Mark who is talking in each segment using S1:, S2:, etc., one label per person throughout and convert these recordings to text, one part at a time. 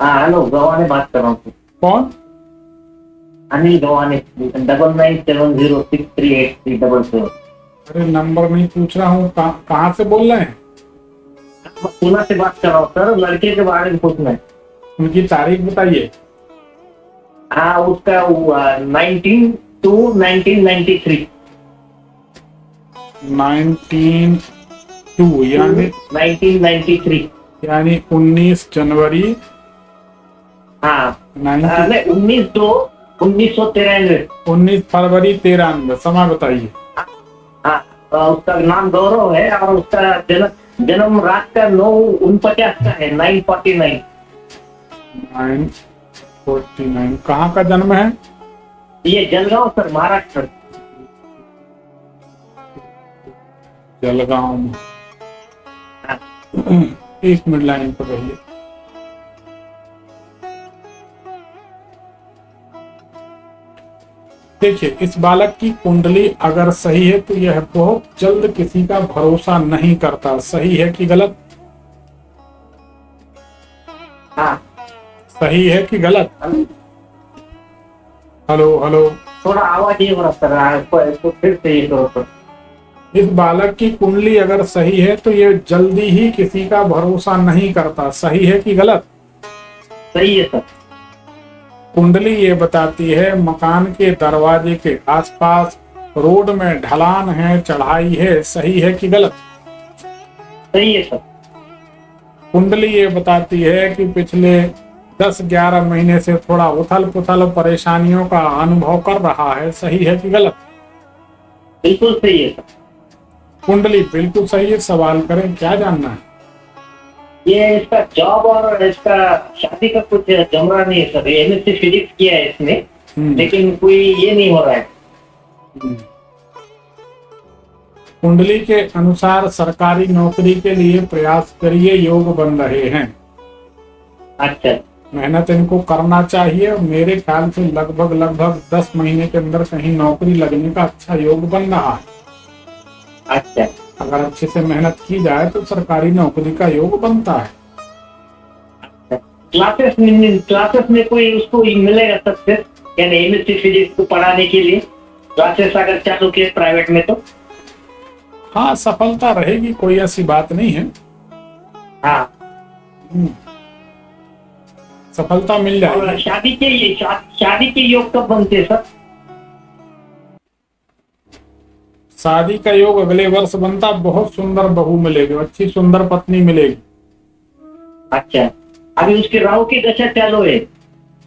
S1: हाँ हेलो, गवाने बात कर रहा हूँ।
S2: कौन?
S1: अनिल गवाने। 9970638377।
S2: अरे नंबर नहीं पूछ रहा हूँ, कहाँ से बोल रहे हैं?
S1: पूना से बात कर रहा हूँ सर, लड़के के बारे में पूछना है।
S2: उनकी तारीख बताइए।
S1: हाँ उसका 19/2/1993।
S2: 19/2 यानी
S1: 1993।
S2: 19 जनवरी
S1: हाँ
S2: 19
S1: नहीं, 19/2/1993।
S2: 19 फरवरी 1993। समय बताइए।
S1: हाँ उसका नाम गौरव है और उसका जन्म जन्म रात का 9:49 का है, 9:49।
S2: 9:49। कहाँ का जन्म है?
S1: ये जलगांव सर, महाराष्ट्र।
S2: जलगांव में।
S1: हाँ।
S2: 1 मिनट लाइन पर रहिए। देखिए, इस बालक की कुंडली अगर सही है तो यह बहुत जल्द किसी का भरोसा नहीं करता। सही है कि गलत?
S1: हाँ
S2: सही है कि गलत? Hello hello.
S1: थोड़ा आवाज ये हो रहा सर, तो फिर से ये करो सर।
S2: इस बालक की कुंडली अगर सही है तो ये जल्दी ही किसी का भरोसा नहीं करता। सही है कि गलत?
S1: सही है सर।
S2: कुंडली ये बताती है मकान के दरवाजे के आसपास रोड में ढलान है, चढ़ाई है। सही है कि गलत?
S1: सही है सर।
S2: कुंडली ये बताती है कि पिछले 10-11 महीने से थोड़ा उथल पुथल परेशानियों का अनुभव कर रहा है। सही है कि गलत?
S1: बिल्कुल सही है सर।
S2: कुंडली बिल्कुल सही है। सवाल करें, क्या जानना है?
S1: ये इसका जॉब और इसका शादी का कुछ जम रहा नहीं है सर। एमएससी फिजिक्स किया है इसने, लेकिन कोई ये नहीं हो रहा है।
S2: कुंडली के अनुसार सरकारी नौकरी के लिए प्रयास करिए, योग बन रहे हैं।
S1: अच्छा।
S2: मेहनत इनको करना चाहिए। मेरे ख्याल से लगभग 10 महीने के अंदर कहीं नौकरी लगने का अच्छा योग बन रहा है।
S1: अच्छा।
S2: अगर अच्छे से मेहनत की जाए तो सरकारी नौकरी का योग बनता है।
S1: क्लासेस में कोई उसको मिलेगा सक्सेस, यानी एमएससी फिजिक्स को पढ़ाने के लिए क्लासेस अगर चालू किए प्राइवेट में तो?
S2: हाँ, सफलता रहेगी, कोई ऐसी बात नहीं है।
S1: हाँ।
S2: सफलता मिल
S1: और
S2: जाएगी।
S1: शादी के योग कब बनते हैं सर?
S2: शादी का योग अगले वर्ष बनता। बहुत सुंदर बहू मिलेगी, अच्छी सुंदर पत्नी मिलेगी।
S1: अच्छा, अभी उसकी राहु की दशा चालू है?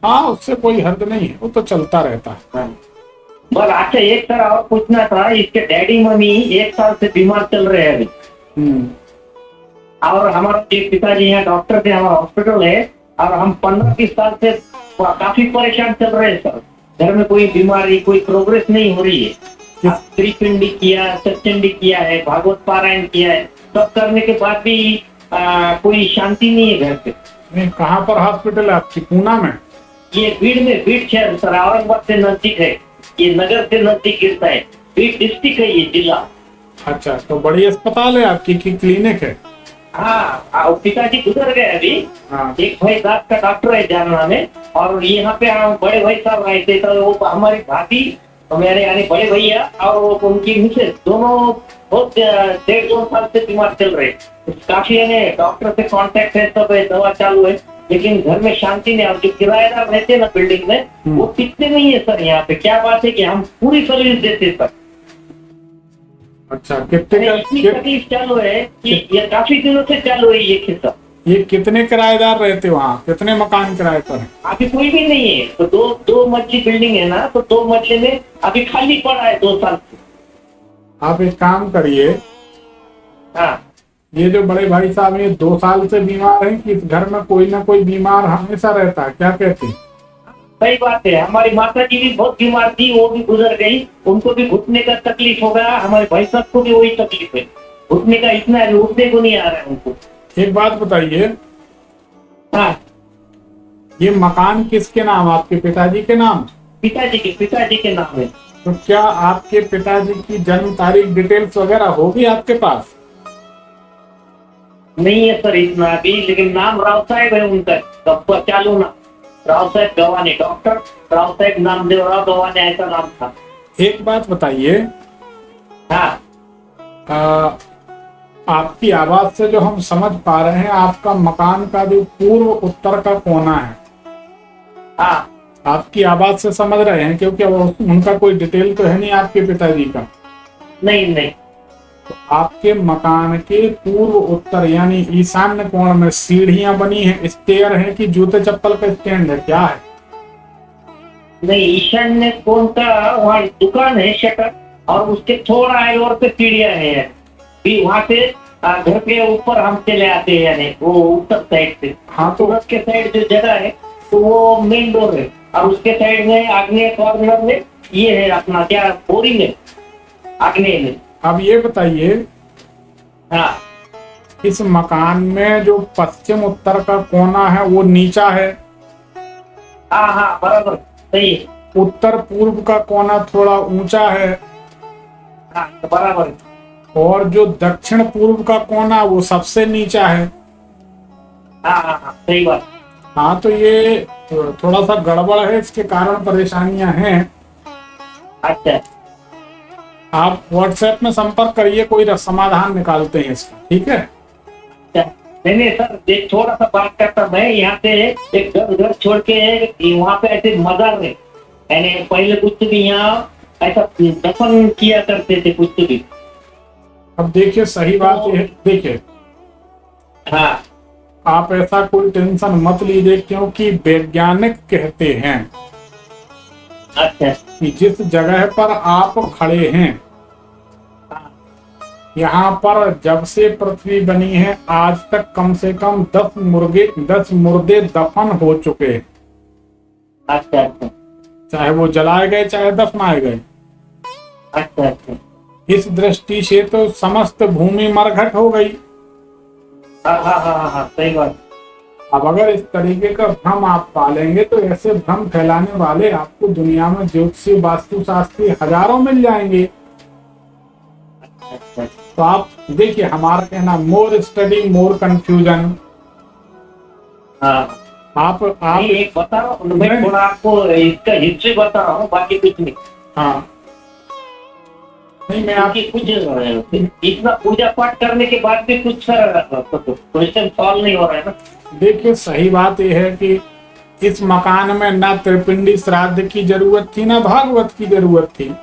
S2: हाँ, उससे कोई हर्ज नहीं है, वो तो चलता रहता है।
S1: हाँ। बस अच्छा, एक सर और पूछना था। इसके डैडी मम्मी 1 साल से बीमार चल रहे हैं अभी। और हमारा एक पिताजी यहाँ डॉक्टर थे, हमारा हॉस्पिटल है, और हम 15-20 साल से काफी परेशान चल रहे हैं सर। घर में कोई बीमारी, कोई प्रोग्रेस नहीं हो रही है। त्रिपिंडी किया, सत्चंडी किया है, भागवत पारायण किया है, सब करने के बाद भी कोई शांति नहीं है घर पे।
S2: नहीं, कहाँ पर हॉस्पिटल है आपकी? पूना में?
S1: ये बीड़ शहर सर, औरंगाबाद से नजदीक है। ये नगर से नजदीक गिरता है। बीड़ डिस्ट्रिक्ट है ये जिला।
S2: अच्छा, तो बड़ी अस्पताल है आपकी की क्लिनिक है?
S1: हाँ, पिताजी गुजर गए अभी।
S2: हाँ।
S1: एक भाई दांत का डॉक्टर है जालना में, और यहाँ पे बड़े भाई साहब आए थे, तो वो हमारी भाभी, मेरे यानी बड़े भैया और उनकी मिसेज दोनों बहुत 1.5-2 साल से बीमार चल रहे। काफी है, डॉक्टर से कांटेक्ट है, सब है, दवा चालू है, लेकिन घर में शांति नहीं। और जो किराएदार रहते हैं ना बिल्डिंग में, वो टिकते नहीं है सर यहाँ पे। क्या बात है कि हम पूरी सर्विस देते सर।
S2: अच्छा,
S1: इतनी तकलीफ चालू है कि ये काफी दिनों से चालू है ये किस्सा।
S2: ये कितने किराएदार रहते वहाँ? कितने मकान किराए पर हैं?
S1: अभी कोई भी नहीं है। तो दो मंजिली बिल्डिंग है ना, तो 2 मंजिले में अभी खाली पड़ा है 2 साल से।
S2: आप एक काम करिए।
S1: हाँ,
S2: ये जो बड़े भाई साहब ये 2 साल से बीमार हैं कि इस घर में कोई ना कोई बीमार हमेशा रहता है? क्या कहते हैं?
S1: सही बात है। हमारी माता जी भी बहुत बीमार थी, वो भी गुजर गई। उनको भी घुटने का तकलीफ हो गया। हमारे भाई साहब को भी वही तकलीफ है, घुटने का इतना है, उठने को नहीं आ रहा है उनको।
S2: एक बात बताइए।
S1: हाँ,
S2: ये मकान किसके नाम? आपके पिताजी के नाम?
S1: पिताजी के नाम है।
S2: तो क्या आपके पिताजी की जन्म तारीख डिटेल्स वगैरह होगी आपके पास?
S1: नहीं है सर इतना अभी, लेकिन नाम राव साहेब है उनका, कब चालू ना, राव साहेब गवाने, डॉक्टर राव साहेब नामदेवराव गवाने ऐसा नाम था।
S2: एक बात बताइए,
S1: हाँ
S2: आपकी आवाज से जो हम समझ पा रहे हैं, आपका मकान का जो पूर्व उत्तर का कोना है,
S1: हाँ
S2: आपकी आवाज से समझ रहे हैं, क्योंकि उनका कोई डिटेल तो है नहीं आपके पिताजी का।
S1: नहीं नहीं,
S2: तो आपके मकान के पूर्व उत्तर यानी ईशान्य कोण में सीढ़ियां बनी हैं, स्टेयर है कि जूते चप्पल का स्टैंड है, क्या है?
S1: नहीं ईशान्य कोण का वहाँ दुकान है शटर, और उसके थोड़ा एलोर पे सीढ़ियाँ है, भी वहाँ से घर के ऊपर हम चले आते हैं, यानी वो उत्तर साइड से।
S2: हाँ तो
S1: सूरत के साइड जो जगह है तो वो मेन डोर है, और उसके साइड में आग्नेय कॉर्नर में ये है अपना क्या बोरिंग है आग्नेय में।
S2: अब ये बताइए,
S1: हाँ
S2: इस मकान में जो पश्चिम उत्तर का कोना है वो नीचा है,
S1: हाँ हाँ बराबर सही है,
S2: उत्तर पूर्व का कोना थोड़ा ऊंचा है,
S1: हाँ बराबर,
S2: और जो दक्षिण पूर्व का कोना वो सबसे नीचा है।
S1: हाँ हाँ हाँ सही बात।
S2: हाँ तो ये थोड़ा सा गड़बड़ है, इसके कारण परेशानियां हैं।
S1: अच्छा
S2: आप व्हाट्सएप में संपर्क करिए, कोई समाधान निकालते हैं इसका, ठीक है?
S1: अच्छा, नहीं सर एक थोड़ा सा बात करता मैं, यहाँ से एक घर छोड़ के वहाँ पे ऐसे मजार है, यानी पहले कुछ भी यहाँ ऐसा दफन किया करते थे कुछ भी।
S2: अब देखिए सही बात ये है, देखिए
S1: हाँ
S2: आप ऐसा कोई टेंशन मत लीजिए, क्योंकि वैज्ञानिक कहते हैं
S1: अच्छा
S2: कि जिस जगह पर आप खड़े हैं, यहाँ पर जब से पृथ्वी बनी है आज तक कम से कम 10 मुर्दे दफन हो चुके हैं।
S1: अच्छा अच्छा
S2: चाहे वो जलाए गए चाहे दफनाए गए।
S1: अच्छा अच्छा,
S2: इस दृष्टि से तो समस्त भूमि मरघट हो गई।
S1: हाँ हाँ हाँ हाँ सही बात।
S2: अब अगर इस तरीके का भ्रम आप पालेंगे तो ऐसे भ्रम फैलाने वाले आपको दुनिया में ज्योतिषी वास्तुशास्त्री हजारों मिल जाएंगे।
S1: अच्छा
S2: तो आप देखिए, हमारा कहना मोर स्टडी मोर कंफ्यूजन।
S1: हाँ
S2: आप
S1: नहीं, एक बता रहा हूँ मैं, थोड़ा आपको इसका हिस्ट्री बता रहा हूँ, बाकी कुछ नहीं।
S2: हाँ नहीं, मैं आप
S1: कुछ इतना पूजा पाठ करने के बाद भी कुछ क्वेश्चन सॉल्व नहीं हो रहा है ना।
S2: देखिए सही बात यह है कि इस मकान में ना त्रिपिंडी श्राद्ध की जरूरत थी ना भागवत की जरूरत थी।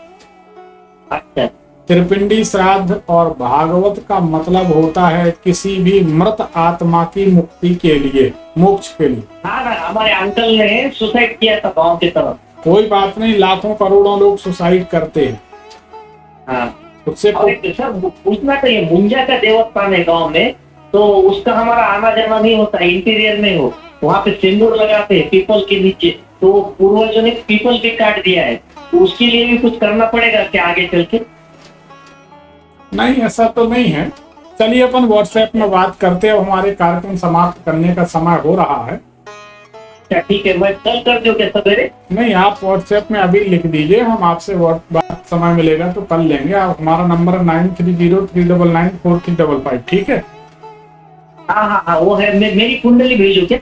S1: अच्छा
S2: त्रिपिंडी श्राद्ध और भागवत का मतलब होता है किसी भी मृत आत्मा की मुक्ति के लिए, मोक्ष के लिए।
S1: हाँ ना, हमारे अंकल ने सुसाइड किया था गांव की तरफ।
S2: कोई बात नहीं, लाखों करोड़ों लोग सुसाइड करते हैं।
S1: हाँ
S2: उससे
S1: और एक सर पूछना चाहिए, मुंजा का देवस्थान है गांव में, तो उसका हमारा आना जाना नहीं होता, इंटीरियर में हो, वहाँ पे सिंदूर लगाते हैं पीपल के नीचे, तो पूर्वजों ने पीपल भी काट दिया है, तो उसके लिए भी कुछ करना पड़ेगा क्या आगे चल के?
S2: नहीं, ऐसा तो नहीं है। चलिए अपन व्हाट्सएप में बात करते हैं, हमारे कार्यक्रम समाप्त करने का समय हो रहा है।
S1: क्या ठीक है, मैं कल कर दूं क्या सवेरे?
S2: नहीं, आप व्हाट्सएप में अभी लिख दीजिए, हम आपसे बात समय मिलेगा तो कल लेंगे। आप हमारा नंबर 9303994355, ठीक है?
S1: हाँ हाँ हाँ वो है, मेरी कुंडली भेजो क्या?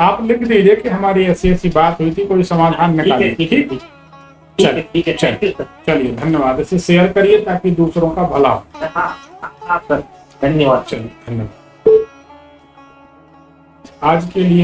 S2: आप लिख दीजिए कि हमारी ऐसी बात हुई थी, कोई समाधान निकालिए। ठीक,
S1: ठीक है, थैंक यू सर।
S2: चलिए धन्यवाद। इसे शेयर करिए ताकि दूसरों का भला हो।
S1: हाँ हाँ सर, धन्यवाद।
S2: चलिए धन्यवाद। आज के लिए